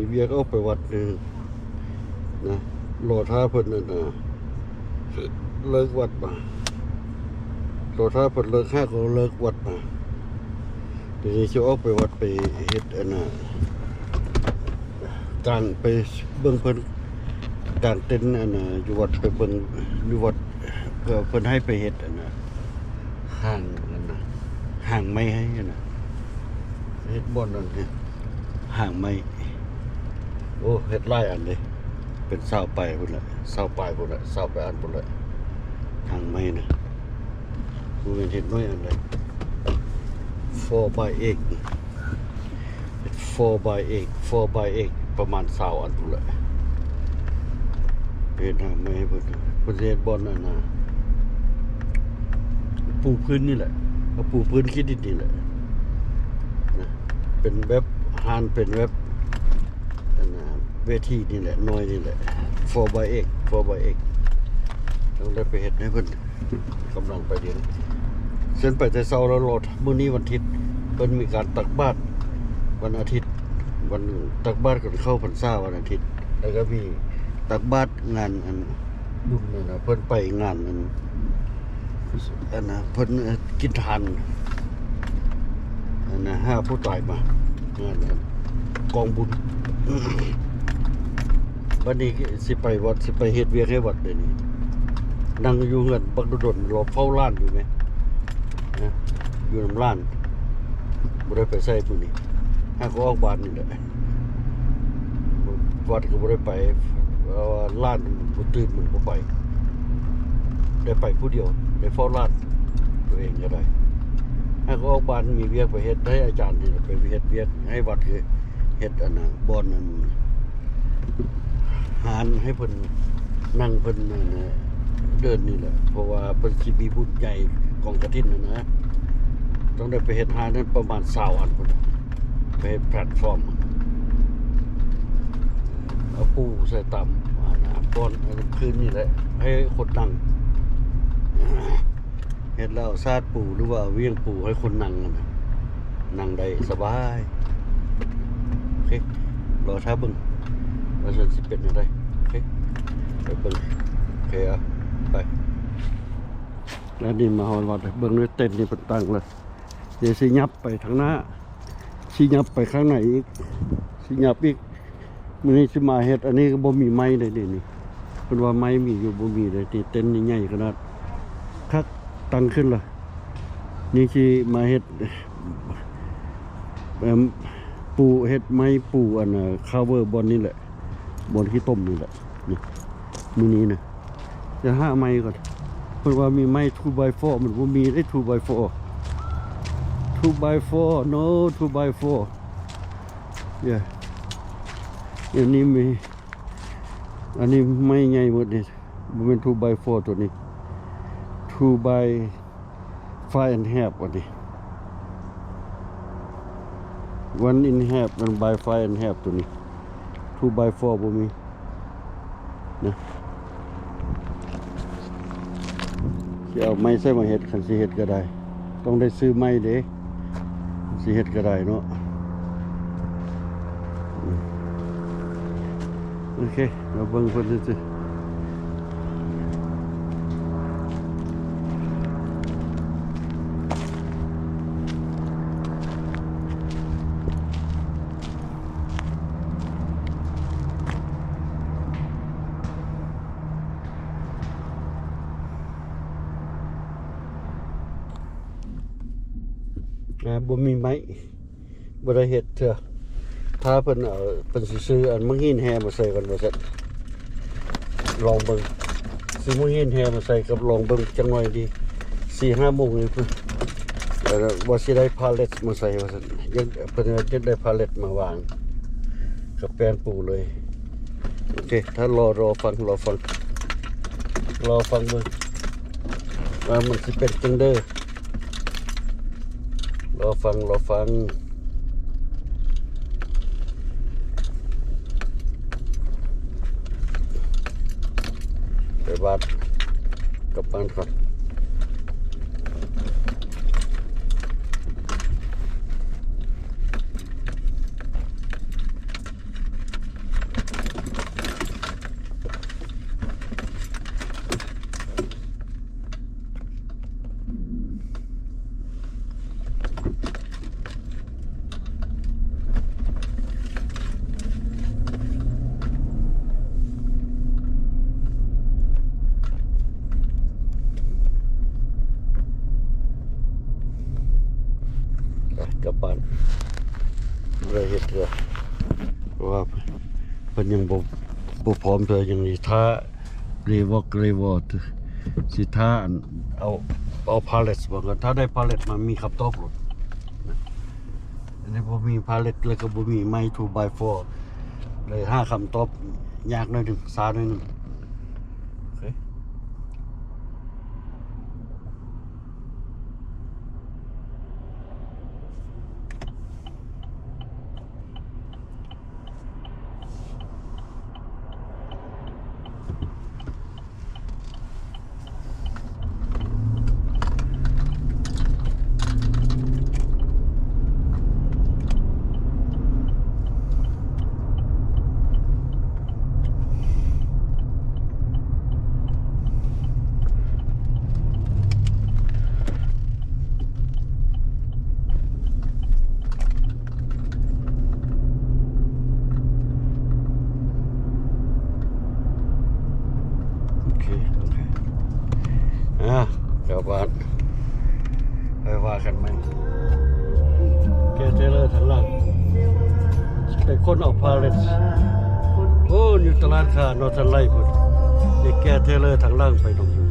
เวียกเอาไปวัดนึงนะรอท่าเพิ่นนั่นน่ะเลิกวัดมารอท่าเพิ่นเลิก5ก็เลิกวัดมาเดี๋ยวนี้สิออกไปวัดไปเฮ็ดอันน่ะกลางไปเบิ่งเพิ่นกลางเต็นท์อันน่ะอยู่วัดไปเบิ่งอยู่วัดเพื่อเพิ่นให้ไปเฮ็ดอันน่ะห้างนั่นน่ะห้างไม้ให้อันน่ะเฮ็ดบ่อนนั่นเนี่ยห้างไม้โอ้เฮ็ดหลายอันเลยเป็น20ไปพุ่นละ20ปลายพุ่นละ20ไปอันพุ่นละห้างไม้น่ะบ่แม่นเฮ็ดน้อยอันใด4 by 8 4 by 8 4 by 8ประมาณ20อันพุ่นละเฮ็ดห้างไม้เพิ่นเฮ็ดบ่อนนั่นน่ะปูพื้นนี่แหละเอาปูพื้นคิดดีๆแหละนะเป็นแบบฮานเป็นแบบเวทีนี่แหละน้อยนี่แหละ4 by 8 4 by 8ต้องได้ไปเฮ็ดให้เพิ่นกำลังไปเดี๋ยวนี้เส้นไปแต่เช้าแล้วรถมื้อนี้วันอาทิตย์เพิ่นมีการตักบาตรวันอาทิตย์วันตักบาตรก่อนเข้าพรรษาวันอาทิตย์แล้วก็มีตักบาตรงานอันบุญนั่นน่ะเพิ่นไปงานอันน่ะเพิ่นกินทานอันน่ะ5ผู้ตายมางานอันกองบุญวันนี้สิไปวัดสิไปเฮ็ดเวียกให้วัดเดี๋ยวนี้นั่งอยู่เฮือนบักดนรอเฝ้าร้านอยู่ไหมนะอยู่นำร้านบ่ได้ไปใส่มื้อนี้หาก็ออกบ้านนี่แหละวัดก็บ่ได้ไปร้านบ่ตื่นมันบ่ไปได้ไปผู้เดียวได้เฝ้าร้านตัวเองก็ได้หาก็ออกบ้านมีเวียกไปเฮ็ดให้อาจารย์นี่ไปเฮ็ดเวียกให้วัดคือเฮ็ดอันน่ะบ่อนนั้นหารให้เพิ่นนั่งเพิ่นนั่นน่ะเดินนี่แหละเพราะว่าเพิ่นสิมีบุญใหญ่ของกฐินนะต้องได้ไปเฮ็ดหานั้นประมาณ20อันพุ่นไปเฮ็ดแพลตฟอร์มเอาปูใส่ต่ำอันน่ะบ่อนคืนนี่แหละให้คนนั่งเฮ็ดแล้วซาดปูหรือว่าเวียงปูให้คนนั่งนั่งได้สบายโอเครอท่าเบิ่งว่าฉันสิเป็นจังไดโอเคไปเบิ่งโอเคอ่ะไปแล้วนี่มาฮอนวัดเบิ่งด้วยเต็นท์นี่เพิ่นตั้งเลยเดี๋ยวสิยับไปทางหน้าสิยับไปข้างไหนอีกสิยับอีกมื้อนี้สิมาเฮ็ดอันนี้ก็บ่มีไม้เลยนี่เพิ่นว่าไม้มีอยู่บ่มีเลยที่เต็นท์นี่ใหญ่ขนาดคักตั้งขึ้นล่ะนี่สิมาเฮ็ดปูเฮ็ดไม้ปูอันคาเวอร์บอนนี่แหละบอนขี้ต้มนี่แหละนี่มื้อนี้นะจะหาไม้ก่อนเพิ่นว่ามีไม้ 2x4 มันบ่มีได้ 2x4 2x4 no 2x4 yeah อันนี้มีอันนี้ไม้ใหญ่หมดนี่บ่แม่น 2x4 ตัวนี้ 2x5.5 อันนี้1 in half มัน by 5.5 ตัวนี้ 2x4 บ่มีนะสิเอาไม้ใส่มาเฮ็ดคันสิเฮ็ดก็ได้ต้องได้ซื้อไม้เด้สิเฮ็ดก็ได้เนาะโอเคเราเบิ่งเพิ่นซื่อบ่มีไม้บ่ได้เฮ็ดเถอะถ้าเพิ่นเพิ่นสิซื้ออันมังหินแฮมาใส่กันว่าซั่นลองเบิ่งซื้อมังหินแฮมาใส่กับลองเบิ่งจังหน่อยดี 4-5 โมงนี่เพิ่นว่าสิได้พาเลตมาใส่ว่าซั่นยังเพิ่นจะได้พาเลตมาวางกับแป้นปูเลยโอเคถ้ารอฟังเบิ่งว่ามันสิเป็นจังเด้อรอฟังไปวัดกับบ้านครับ กลับบ้านเลยเฮ็ดเถอะเพราะว่าเพิ่นยังบ่พร้อมเถอะยังสิท่ารีวอร์ดสิท่าเอาพาเลตบ่ก่อนถ้าได้พาเลตมามีขับตอบรถอันนี้บ่มีพาเลตแล้วก็บ่มีไม้ 2x4 เลยหาคำตอบยากหน่อยหนึงช้าหน่อยหนึงโอเคกลับบ้านไปว่ากันไหมแกเทเลอร์ทั้งหลังไปคนออกพาเลตโอ้อยู่ตลาดค้านอร์ทันไลท์พุ่นนี่แกเทเลอร์ทั้งหลังไปตรงอยู่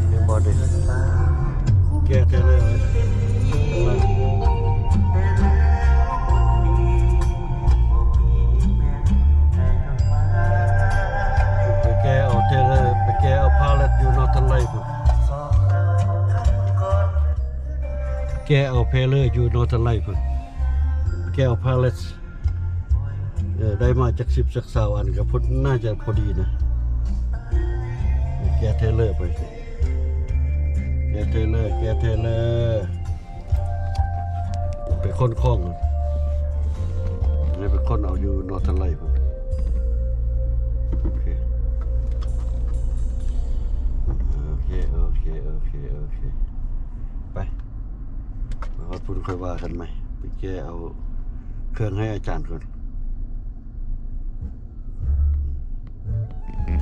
เห็นบ่ได้แกเทเลอร์ทั้งหลังไปแกเอาเทเลอร์ไปแกเอาพาเลตอยู่นอร์ทันไลท์พุ่นแกเอาเพลเลอร์อยู่นอร์ทันไลท์พุ่นแกเอาพาเลตได้มาจาก10จาก20อันก็พุ่นน่าจะพอดีนะแกเทเลอร์ไปแกเทเลอร์ไปค้นคล้องนี่ไปค้นเอาอยู่นอร์ทันไลท์พุ่นโอเคไปมาพูดค่อยว่ากันไหมไปแกเอาเครื่องให้อาจารย์ก่อน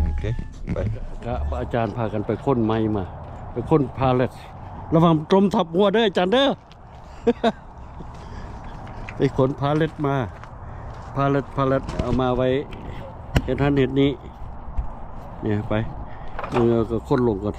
โอเคไปก็อาจารย์พากันไปค้นไม้มาไปค้นพาเลตระวังจมทับหัวเด้ออาจารย์เด้อ ไปขนพาเลตมาพาเลตเอามาไว้เห็นท่านเห็นนี้เนี่ยไปมือก็ค้นลงก่อน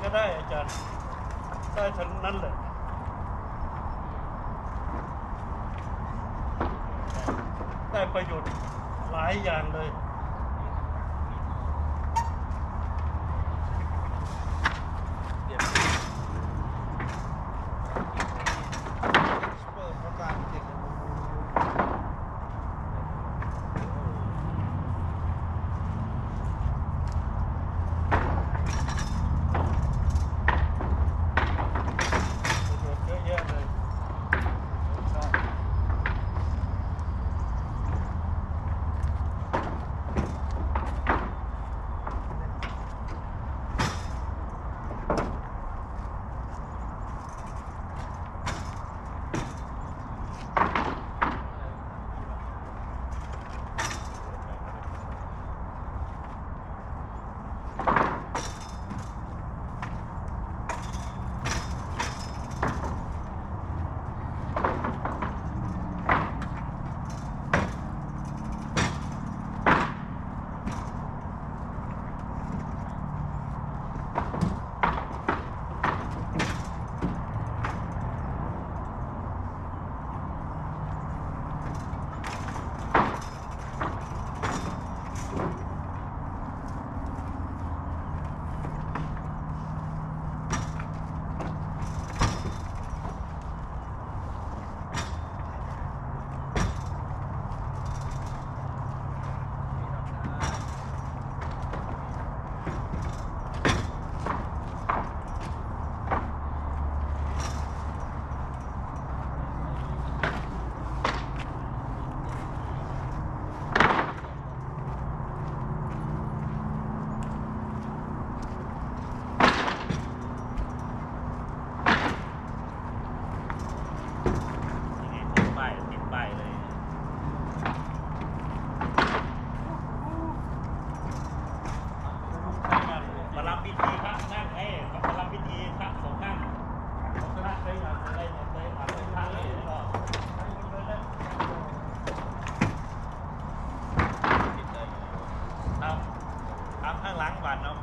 ก็ได้อาจารย์ได้ทั้งนั้นเลยได้ประโยชน์หลายอย่างเลย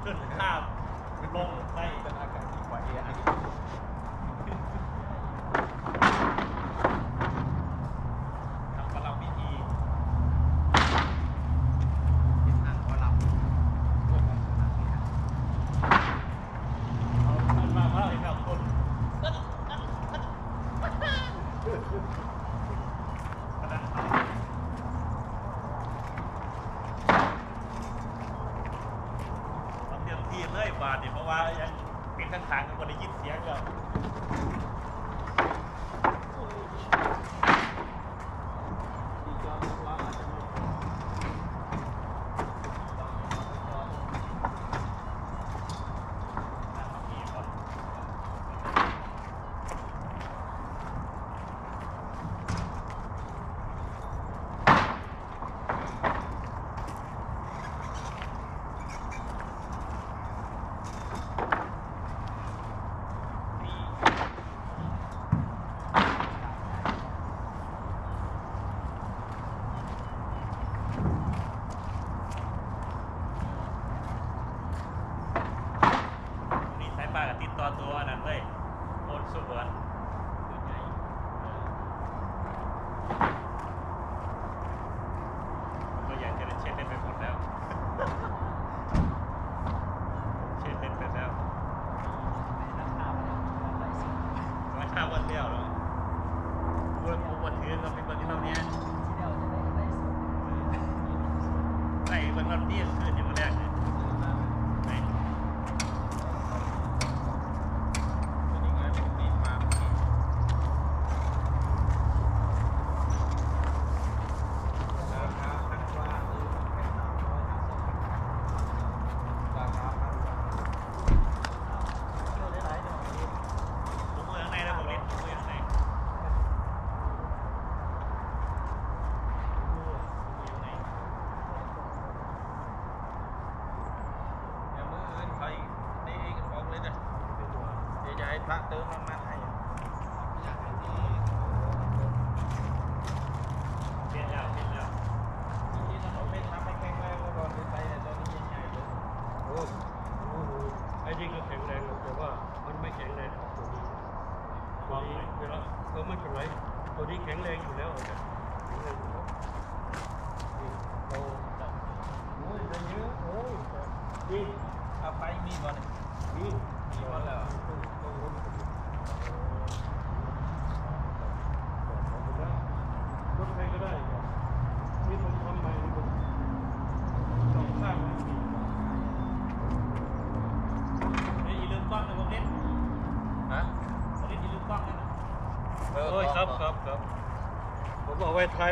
ขึ้นข้ามลงในอากาศดีกว่าเอไอทำประลำพิธีเป็นทางประลำพวกของทางนี้เอาอันมาเล่าให้กับคนทีเลยบาดเนี่ยเพราะว่ายังเป็นข้างๆกันคนได้ยินเสียงแล้วป้ากับติดต่อตัวนั้นเลยโอนสุวรรณตัวอย่างจะได้เช็ดเล่นไปหมดแล้วเช็ดเล่นไปแล้วราคาวันเดียวแล้ววันถือเราเป็นวันที่เราเนี้ยใส่วันวันที่คืนยังมาแรกเลยพระเติมน้ำมันให้เปลี่ยนแล้วที่เราไม่ทำให้แข็งแรงแล้วก็ไปตอนนี้ใหญ่ๆเลยโอ้โหไอ้จริงก็แข็งแรงแต่ว่า ตัวนี้เวลาก็ไม่เป็นไรตัวนี้แข็งแรงอยู่แล้วครับแข็งแรงอยู่แล้วนี่เราโอ้ยได้เยอะโอ้ยนี่ เอาไปมีบอล นี่ มีบอลแล้ว ต้องรถรถใครก็ได้ครับนี่ผมทำใหม่ผมต้องสร้างให้ดี เฮ้ยอย่าลืมกล้องนะพวกนี้ ฮะ พวกนี้อย่าลืมกล้องนะ เอ้ยครับผมเอาไว้ท้าย